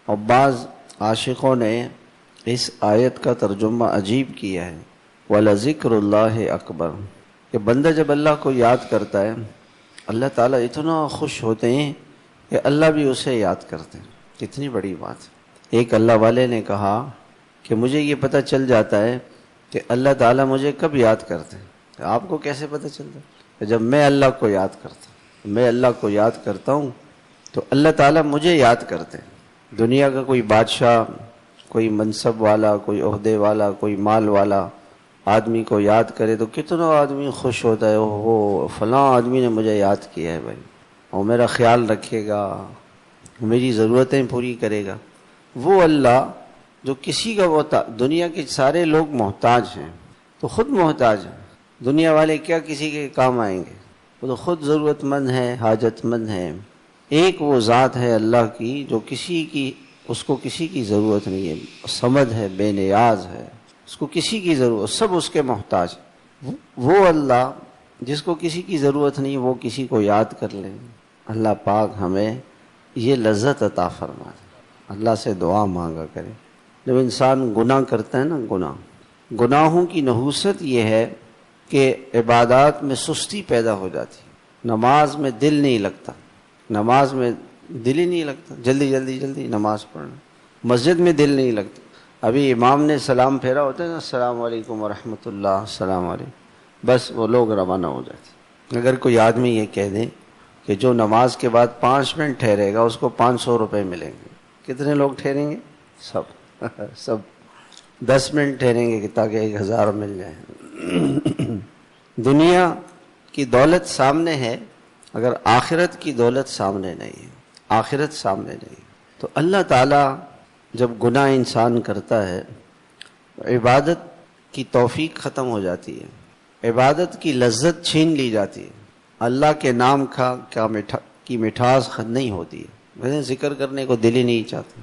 اور بعض عاشقوں نے اس آیت کا ترجمہ عجیب کیا ہے، وَلَذِكْرُ اللَّهِ أَكْبَرُ، کہ بندہ جب اللہ کو یاد کرتا ہے اللہ تعالیٰ اتنا خوش ہوتے ہیں کہ اللہ بھی اسے یاد کرتے ہیں۔ کتنی بڑی بات ہے۔ ایک اللہ والے نے کہا کہ مجھے یہ پتہ چل جاتا ہے کہ اللہ تعالیٰ مجھے کب یاد کرتے ہیں۔ آپ کو کیسے پتہ چلتا ہے؟ کہ جب میں اللہ کو یاد کرتا ہوں، میں اللہ کو یاد کرتا ہوں تو اللہ تعالیٰ مجھے یاد کرتے ہیں۔ دنیا کا کوئی بادشاہ، کوئی منصب والا، کوئی عہدے والا، کوئی مال والا آدمی کو یاد کرے تو کتنا آدمی خوش ہوتا ہے، اوہ فلاں آدمی نے مجھے یاد کیا ہے بھائی، اور میرا خیال رکھے گا، میری ضرورتیں پوری کرے گا۔ وہ اللہ جو کسی کا دنیا کے سارے لوگ محتاج ہیں تو خود محتاج ہیں، دنیا والے کیا کسی کے کام آئیں گے؟ وہ تو خود ضرورت مند ہے، حاجت مند ہے۔ ایک وہ ذات ہے اللہ کی جو اس کو کسی کی ضرورت نہیں ہے، صمد ہے، بے نیاز ہے، اس کو کسی کی ضرورت، سب اس کے محتاج۔ وہ اللہ جس کو کسی کی ضرورت نہیں، وہ کسی کو یاد کر لیں۔ اللہ پاک ہمیں یہ لذت عطا فرما دے۔ اللہ سے دعا مانگا کرے۔ جب انسان گناہ کرتا ہے نا، گناہوں کی نحوست یہ ہے کہ عبادات میں سستی پیدا ہو جاتی ہے، نماز میں دل نہیں لگتا، نماز میں دل ہی نہیں لگتا، جلدی نماز پڑھنا، مسجد میں دل نہیں لگتا۔ ابھی امام نے سلام پھیرا ہوتا ہے نا، السلام علیکم ورحمۃ اللہ، السلام علیکم، بس وہ لوگ روانہ ہو جاتے۔ اگر کوئی آدمی یہ کہہ دے کہ جو نماز کے بعد 5 منٹ ٹھہرے گا اس کو 500 روپے ملیں گے، کتنے لوگ ٹھہریں گے؟ سب 10 منٹ ٹھہریں گے تاکہ 1000 مل جائے۔ دنیا کی دولت سامنے ہے، اگر آخرت کی دولت سامنے نہیں ہے، آخرت سامنے نہیں، تو اللہ تعالیٰ جب گناہ انسان کرتا ہے عبادت کی توفیق ختم ہو جاتی ہے، عبادت کی لذت چھین لی جاتی ہے، اللہ کے نام کی مٹھاس نہیں ہوتی ہے، ذکر کرنے کو دل ہی نہیں چاہتا۔